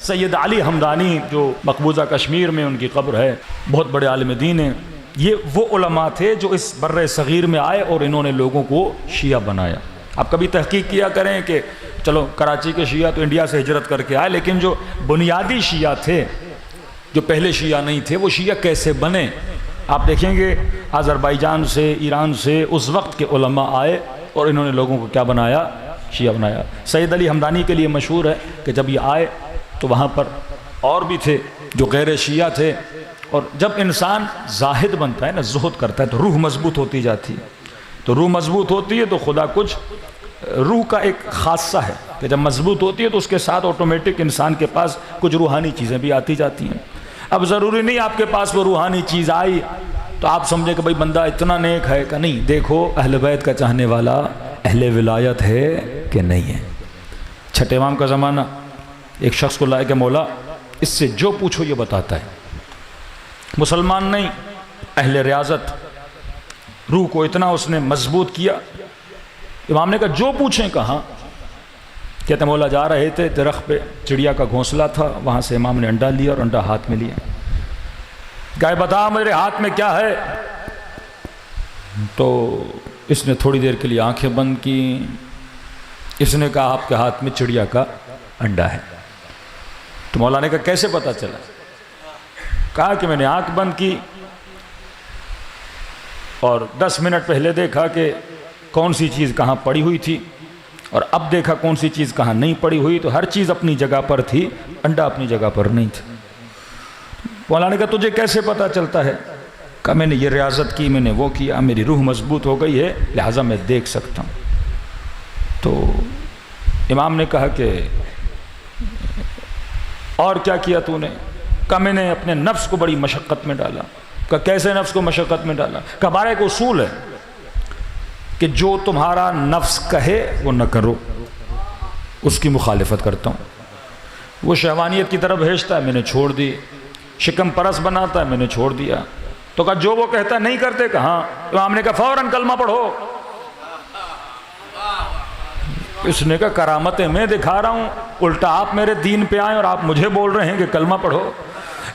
سید علی حمدانی جو مقبوضہ کشمیر میں ان کی قبر ہے، بہت بڑے عالم دین ہیں. یہ وہ علماء تھے جو اس بر صغیر میں آئے اور انہوں نے لوگوں کو شیعہ بنایا. آپ کبھی تحقیق کیا کریں کہ چلو کراچی کے شیعہ تو انڈیا سے ہجرت کر کے آئے، لیکن جو بنیادی شیعہ تھے، جو پہلے شیعہ نہیں تھے، وہ شیعہ کیسے بنے؟ آپ دیکھیں گے آذربائیجان سے، ایران سے اس وقت کے علماء آئے اور انہوں نے لوگوں کو کیا بنایا؟ شیعہ بنایا. سید علی حمدانی کے لیے مشہور ہے کہ جب یہ آئے تو وہاں پر اور بھی تھے جو غیر شیعہ تھے. اور جب انسان زاہد بنتا ہے نا، زہد کرتا ہے، تو روح مضبوط ہوتی جاتی ہے. تو روح مضبوط ہوتی ہے تو خدا کچھ، روح کا ایک خاصہ ہے کہ جب مضبوط ہوتی ہے تو اس کے ساتھ آٹومیٹک انسان کے پاس کچھ روحانی چیزیں بھی آتی جاتی ہیں. اب ضروری نہیں آپ کے پاس وہ روحانی چیز آئی تو آپ سمجھیں کہ بھئی بندہ اتنا نیک ہے کہ نہیں. دیکھو اہل بیت کا چاہنے والا اہل ولایت ہے کہ نہیں ہے. چھٹے امام کا زمانہ، ایک شخص کو لائے کہ مولا اس سے جو پوچھو یہ بتاتا ہے. مسلمان نہیں، اہل ریاضت، روح کو اتنا اس نے مضبوط کیا. امام نے کہا جو پوچھیں کہاں؟ کہتے ہیں مولا جا رہے تھے، درخت پہ چڑیا کا گھونسلہ تھا، وہاں سے امام نے انڈا لیا اور انڈا ہاتھ میں لیا. کہا بتا میرے ہاتھ میں کیا ہے؟ تو اس نے تھوڑی دیر کے لیے آنکھیں بند کی. اس نے کہا آپ کے ہاتھ میں چڑیا کا انڈا ہے. تو مولا نے کہا کیسے پتا چلا؟ کہا کہ میں نے آنکھ بند کی اور 10 منٹ پہلے دیکھا کہ کون سی چیز کہاں پڑی ہوئی تھی، اور اب دیکھا کون سی چیز کہاں نہیں پڑی ہوئی، تو ہر چیز اپنی جگہ پر تھی، انڈا اپنی جگہ پر نہیں تھا. مولا نے کہا تجھے کیسے پتا چلتا ہے؟ کہا میں نے یہ ریاضت کی، میں نے وہ کیا، میری روح مضبوط ہو گئی ہے لہٰذا میں دیکھ سکتا ہوں. تو امام نے کہا کہ اور کیا کیا تو نے؟ کہا میں نے اپنے نفس کو بڑی مشقت میں ڈالا. کہا کیسے نفس کو مشقت میں ڈالا؟ کہا ہمارا ایک اصول ہے کہ جو تمہارا نفس کہے وہ نہ کرو، اس کی مخالفت کرتا ہوں. وہ شہوانیت کی طرف بھیجتا ہے، میں نے چھوڑ دی. شکم پرست بناتا ہے، میں نے چھوڑ دیا. تو کہا جو وہ کہتا ہے نہیں کرتے؟ کہاں؟ امام نے کہا فوراً کلمہ پڑھو. اس نے کہا کرامتیں میں دکھا رہا ہوں، الٹا آپ میرے دین پہ آئیں اور آپ مجھے بول رہے ہیں کہ کلمہ پڑھو.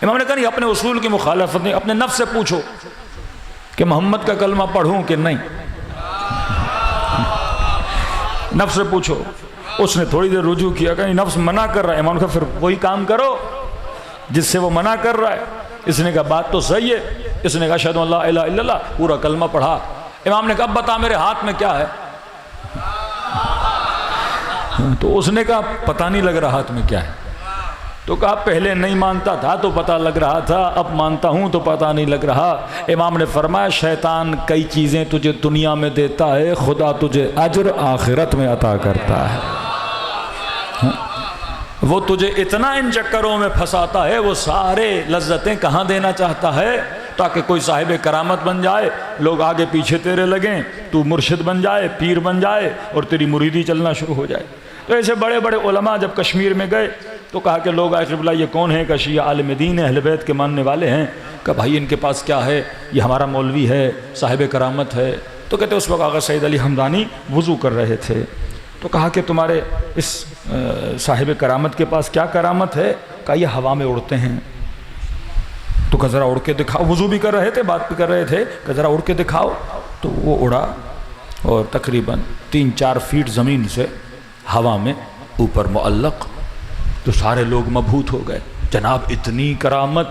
امام نے کہا نہیں، اپنے اصول کی مخالفت نہیں، اپنے نفس سے پوچھو کہ محمد کا کلمہ پڑھوں کہ نہیں. نفس سے پوچھو. اس نے تھوڑی دیر رجوع کیا کہ نفس منع کر رہا ہے. امام نے کہا پھر وہی کام کرو جس سے وہ منع کر رہا ہے. اس نے کہا بات تو صحیح ہے. اس نے کہا اشہد ان لا الہ الا اللہ، پورا کلمہ پڑھا. امام نے کہا اب بتا میرے ہاتھ میں کیا ہے؟ تو اس نے کہا پتہ نہیں لگ رہا ہاتھ میں کیا ہے. تو کہا پہلے نہیں مانتا تھا تو پتہ لگ رہا تھا، اب مانتا ہوں تو پتہ نہیں لگ رہا. امام نے فرمایا شیطان کئی چیزیں تجھے دنیا میں دیتا ہے، خدا تجھے اجر آخرت میں عطا کرتا ہے. وہ تجھے اتنا ان چکروں میں پھنساتا ہے، وہ سارے لذتیں کہاں دینا چاہتا ہے؟ تاکہ کوئی صاحب کرامت بن جائے، لوگ آگے پیچھے تیرے لگیں، تو مرشد بن جائے، پیر بن جائے اور تیری مریدی چلنا شروع ہو جائے. تو ایسے بڑے بڑے علماء جب کشمیر میں گئے تو کہا کہ لوگ آئے قبلہ یہ کون ہیں؟ کہ شیعہ عالم دین ہیں، اہل بیت کے ماننے والے ہیں. کہ بھائی ان کے پاس کیا ہے؟ یہ ہمارا مولوی ہے، صاحب کرامت ہے. تو کہتے اس وقت آغا سید علی حمدانی وضو کر رہے تھے. تو کہا کہ تمہارے اس صاحب کرامت کے پاس کیا کرامت ہے؟ کہا یہ ہوا میں اڑتے ہیں. تو کہا ذرا اڑ کے دکھاؤ. وضو بھی کر رہے تھے، بات بھی کر رہے تھے، کہ ذرا اڑ کے دکھاؤ. تو وہ اڑا اور تقریباً 3-4 فیٹ زمین سے ہوا میں اوپر معلق. تو سارے لوگ مبہوت ہو گئے، جناب اتنی کرامت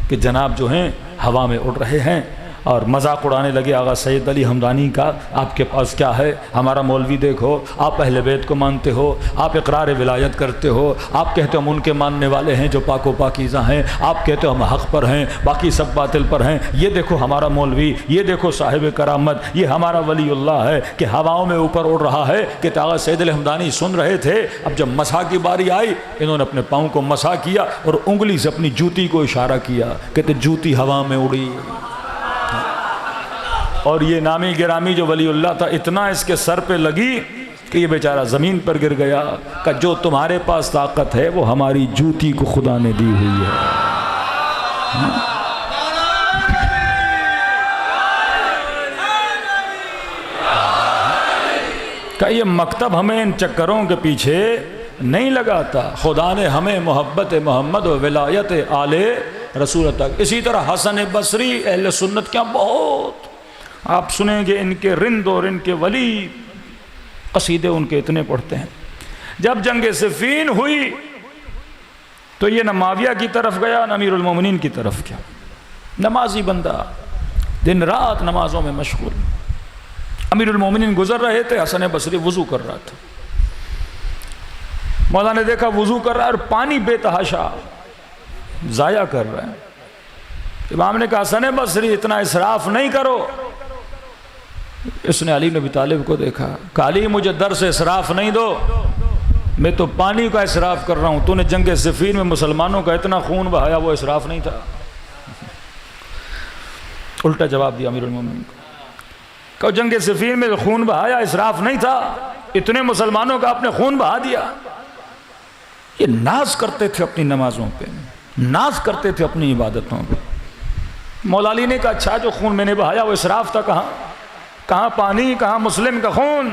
کہ جناب جو ہیں ہوا میں اڑ رہے ہیں. اور مذاق اڑانے لگے آغا سید علی حمدانی کا، آپ کے پاس کیا ہے؟ ہمارا مولوی دیکھو، آپ اہل بیت کو مانتے ہو، آپ اقرار ولایت کرتے ہو، آپ کہتے ہو ہم ان کے ماننے والے ہیں جو پاک و پاکیزہ ہیں، آپ کہتے ہو ہم حق پر ہیں باقی سب باطل پر ہیں. یہ دیکھو ہمارا مولوی، یہ دیکھو صاحب کرامت، یہ ہمارا ولی اللہ ہے کہ ہواؤں میں اوپر اڑ رہا ہے. کہ آغا سید علی حمدانی سن رہے تھے. اب جب مسح کی باری آئی، انہوں نے اپنے پاؤں کو مسح کیا اور انگلی سے اپنی جوتی کو اشارہ کیا. کہتے جوتی ہوا میں اڑی. اور یہ نامی گرامی جو ولی اللہ تھا، اتنا اس کے سر پہ لگی کہ یہ بیچارہ زمین پر گر گیا. کہ جو تمہارے پاس طاقت ہے وہ ہماری جوتی کو خدا نے دی ہوئی ہے. کہ یہ مکتب ہمیں ان چکروں کے پیچھے نہیں لگاتا۔ خدا نے ہمیں محبت محمد و ولایت آل رسول تک۔ اسی طرح حسن بصری اہل سنت کیا بہت آپ سنیں گے، ان کے رند اور ان کے ولی قصیدے ان کے اتنے پڑھتے ہیں۔ جب جنگ صفین ہوئی تو یہ نہ معاویہ کی طرف گیا نہ امیر المومنین کی طرف گیا، نمازی بندہ دن رات نمازوں میں مشغول۔ امیر المومنین گزر رہے تھے، حسن بصری وضو کر رہا تھا، مولا نے دیکھا وضو کر رہا ہے اور پانی بے تحاشا ضائع کر رہا ہے۔ امام نے کہا حسن بصری اتنا اسراف نہیں کرو۔ اس نے علی بن ابی طالب کو دیکھا، کہ علی مجھے در سے اسراف نہیں دو، میں تو پانی کا اسراف کر رہا ہوں، تو نے جنگ صفین میں مسلمانوں کا اتنا خون بہایا، وہ اسراف نہیں تھا؟ الٹا جواب دیا امیر المومنین کو، کہ جنگ صفین میں خون بہایا اسراف نہیں تھا، اتنے مسلمانوں کا آپ نے خون بہا دیا۔ یہ ناز کرتے تھے اپنی نمازوں پہ، ناز کرتے تھے اپنی عبادتوں پہ۔ مولا علی نے کہا اچھا جو خون میں نے بہایا وہ اسراف تھا؟ کہاں پانی، کہاں مسلم کا خون؟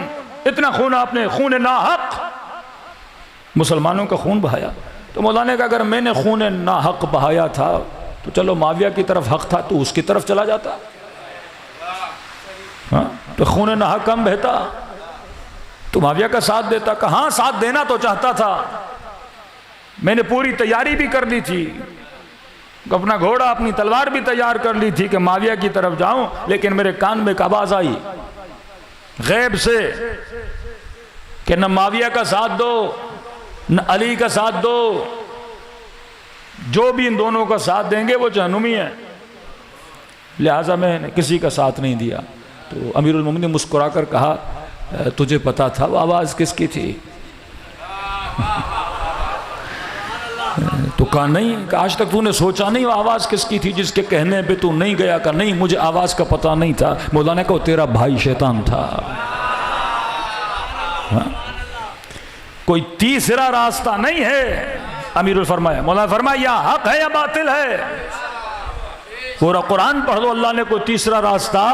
اتنا خون آپ نے، خون ناحق مسلمانوں کا خون بہایا۔ تو مولا نے کہا اگر میں نے خون ناحق بہایا تھا تو چلو معاویہ کی طرف حق تھا تو اس کی طرف چلا جاتا، تو خون ناحق کم بہتا تو معاویہ کا ساتھ دیتا۔ کہاں ساتھ دینا تو چاہتا تھا، میں نے پوری تیاری بھی کر لی تھی، اپنا گھوڑا اپنی تلوار بھی تیار کر لی تھی کہ معاویہ کی طرف جاؤں، لیکن میرے کان میں ایک آواز آئی غیب سے کہ نہ معاویہ کا ساتھ دو نہ علی کا ساتھ دو، جو بھی ان دونوں کا ساتھ دیں گے وہ جہنمی ہے، لہٰذا میں نے کسی کا ساتھ نہیں دیا۔ تو امیر المومنین نے مسکرا کر کہا تجھے پتا تھا وہ آواز کس کی تھی؟ تو کہا نہیں، کہ آج تک تو نے سوچا نہیں وہ آواز کس کی تھی جس کے کہنے پہ تو نہیں گیا؟ کہ نہیں مجھے آواز کا پتہ نہیں تھا۔ مولا نے کہا تیرا بھائی شیطان تھا۔ کوئی تیسرا راستہ نہیں ہے، امیر الفرمایا، مولا نے فرمایا یا حق ہے یا باطل ہے، پورا قرآن پڑھ لو، اللہ نے کوئی تیسرا راستہ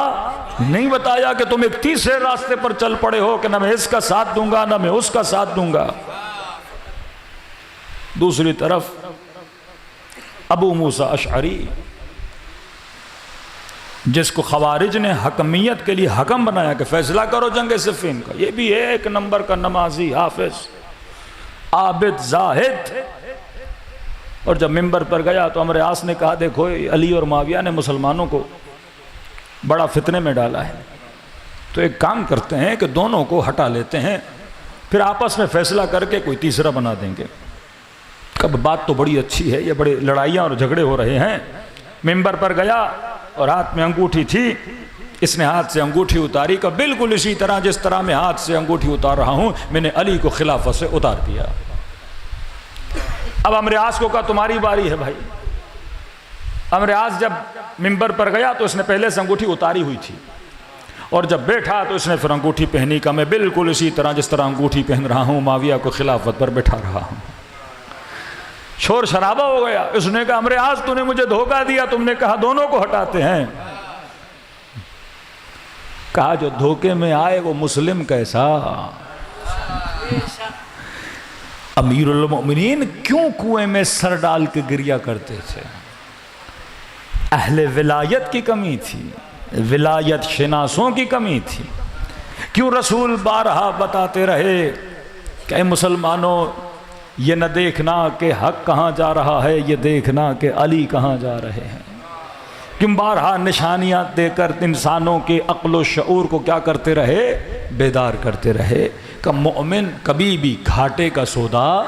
نہیں بتایا کہ تم ایک تیسرے راستے پر چل پڑے ہو کہ نہ میں اس کا ساتھ دوں گا نہ میں اس کا ساتھ دوں گا۔ دوسری طرف ابو موسیٰ اشعری جس کو خوارج نے حکمیت کے لیے حکم بنایا کہ فیصلہ کرو جنگ صفین کا، یہ بھی ایک نمبر کا نمازی، حافظ، عابد، زاہد، اور جب منبر پر گیا تو عمرو عاص نے کہا دیکھو علی اور معاویہ نے مسلمانوں کو بڑا فتنے میں ڈالا ہے، تو ایک کام کرتے ہیں کہ دونوں کو ہٹا لیتے ہیں، پھر آپس میں فیصلہ کر کے کوئی تیسرا بنا دیں گے۔ کب بات تو بڑی اچھی ہے، یہ بڑے لڑائیاں اور جھگڑے ہو رہے ہیں۔ منبر پر گیا اور ہاتھ میں انگوٹھی تھی، اس نے ہاتھ سے انگوٹھی اتاری، کہ بالکل اسی طرح جس طرح میں ہاتھ سے انگوٹھی اتار رہا ہوں میں نے علی کو خلافت سے اتار دیا۔ اب عمرو عاص کو کہا تمہاری باری ہے بھائی۔ عمرو عاص جب منبر پر گیا تو اس نے پہلے سے انگوٹھی اتاری ہوئی تھی، اور جب بیٹھا تو اس نے پھر انگوٹھی پہنی، کہ میں بالکل اسی طرح جس طرح انگوٹھی پہن رہا ہوں معاویہ کو خلافت پر بٹھا رہا ہوں۔ شور شرابہ ہو گیا، اس نے کہا عمرو عاص تو نے مجھے دھوکہ دیا، تم نے کہا دونوں کو ہٹاتے ہیں۔ کہا جو دھوکے میں آئے وہ مسلم کیسا؟ امیر المؤمنین کیوں کنویں میں سر ڈال کے گریا کرتے تھے؟ اہل ولایت کی کمی تھی، ولایت شناسوں کی کمی تھی۔ کیوں رسول بارہا بتاتے رہے کہ اے مسلمانوں یہ نہ دیکھنا کہ حق کہاں جا رہا ہے، یہ دیکھنا کہ علی کہاں جا رہے ہیں۔ کیوں بارہا نشانیاں دے کر انسانوں کے عقل و شعور کو کیا کرتے رہے؟ بیدار کرتے رہے کہ مومن کبھی بھی گھاٹے کا سودا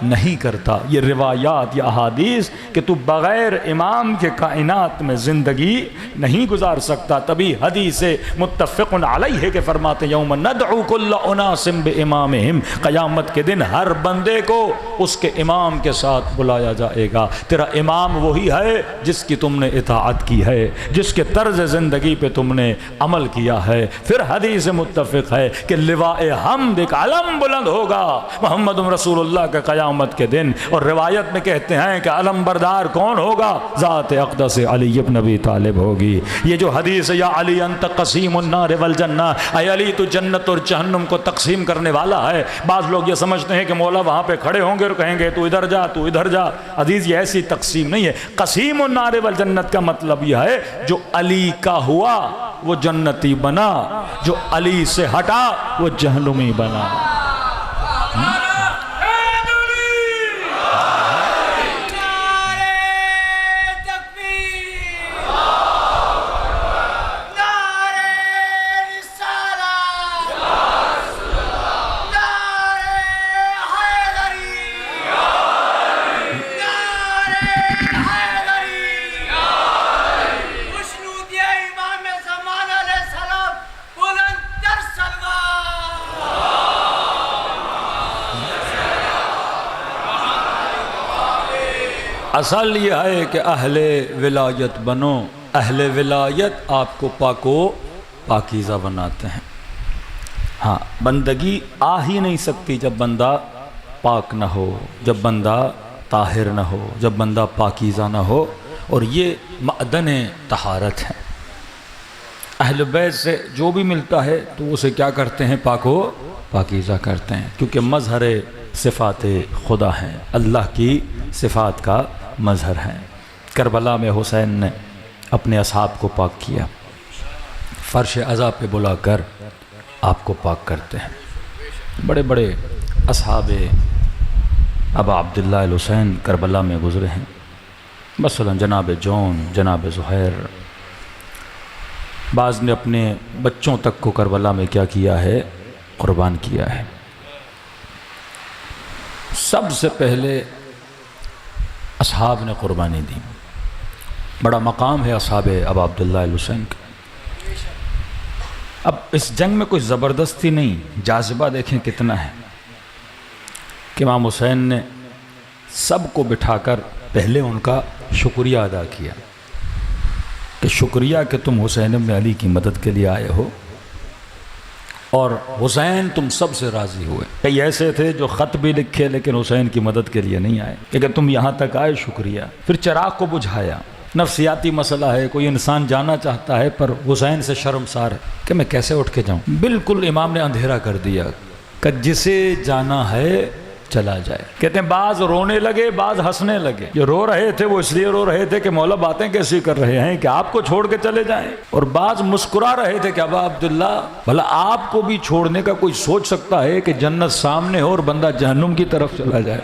نہیں کرتا۔ یہ روایات یا احادیث کہ تو بغیر امام کے کائنات میں زندگی نہیں گزار سکتا، تبھی حدیث متفق علیہ کے فرماتے یوم ندعو کل اناس بامامہم، قیامت کے دن ہر بندے کو اس کے امام کے ساتھ بلایا جائے گا۔ تیرا امام وہی ہے جس کی تم نے اطاعت کی ہے، جس کے طرز زندگی پہ تم نے عمل کیا ہے۔ پھر حدیث متفق ہے کہ لواء حمد ایک علم بلند ہوگا محمد رسول اللہ کا قیام قیامت کے دن. اور روایت میں کہتے ہیں کہ علم بردار کون ہوگا؟ ذات اقدس علی ابن ابی طالب ہوگی. یہ جو حدیث ہے یا علی انت قسیم النار والجنہ، اے علی تو جنت اور جہنم کو تقسیم کرنے والا ہے. بعض لوگ یہ سمجھتے ہیں کہ مولا وہاں پہ کھڑے ہوں گے اور کہیں گے تو ادھر جا تو ادھر جا. عزیز یہ ایسی تقسیم نہیں ہے. قسیم النار والجنت کا مطلب یہ ہے جو علی کا ہوا وہ جنتی بنا، جو علی سے ہٹا وہ جہنمی بنا. اصل یہ ہے کہ اہل ولایت بنو. اہل ولایت آپ کو پاک و پاکیزہ بناتے ہیں. ہاں بندگی آ ہی نہیں سکتی جب بندہ پاک نہ ہو، جب بندہ طاہر نہ ہو، جب بندہ پاکیزہ نہ ہو. اور یہ معدن طہارت ہے. اہل بیت سے جو بھی ملتا ہے تو اسے کیا کرتے ہیں؟ پاک و پاکیزہ کرتے ہیں، کیونکہ مظہر صفات خدا ہیں، اللہ کی صفات کا مظہر ہیں. کربلا میں حسین نے اپنے اصحاب کو پاک کیا، فرش عزا پہ بلا کر آپ کو پاک کرتے ہیں. بڑے بڑے اصحاب ابا عبداللہ الحسین کربلا میں گزرے ہیں. مثلا جناب جون، جناب زہیر. بعض نے اپنے بچوں تک کو کربلا میں کیا کیا ہے؟ قربان کیا ہے. سب سے پہلے اصحاب نے قربانی دی. بڑا مقام ہے اصحاب ابا عبداللہ الحسین کا. اب اس جنگ میں کوئی زبردستی نہیں، جاذبہ دیکھیں کتنا ہے کہ امام حسین نے سب کو بٹھا کر پہلے ان کا شکریہ ادا کیا کہ شکریہ کہ تم حسین ابن علی کی مدد کے لیے آئے ہو، اور حسین تم سب سے راضی ہوئے. کئی ایسے تھے جو خط بھی لکھے لیکن حسین کی مدد کے لیے نہیں آئے، کہ تم یہاں تک آئے شکریہ. پھر چراغ کو بجھایا. نفسیاتی مسئلہ ہے، کوئی انسان جانا چاہتا ہے پر حسین سے شرمسار ہے کہ میں کیسے اٹھ کے جاؤں. بالکل امام نے اندھیرا کر دیا کہ جسے جانا ہے چلا جائے. کہتے ہیں بعض رونے لگے، بعض ہنسنے لگے. جو رو رہے تھے وہ اس لیے رو رہے تھے کہ مولا باتیں کیسی کر رہے ہیں کہ آپ کو چھوڑ کے چلے جائیں، اور بعض مسکرا رہے تھے کہ ابا عبداللہ بھلا آپ کو بھی چھوڑنے کا کوئی سوچ سکتا ہے کہ جنت سامنے ہو اور بندہ جہنم کی طرف چلا جائے.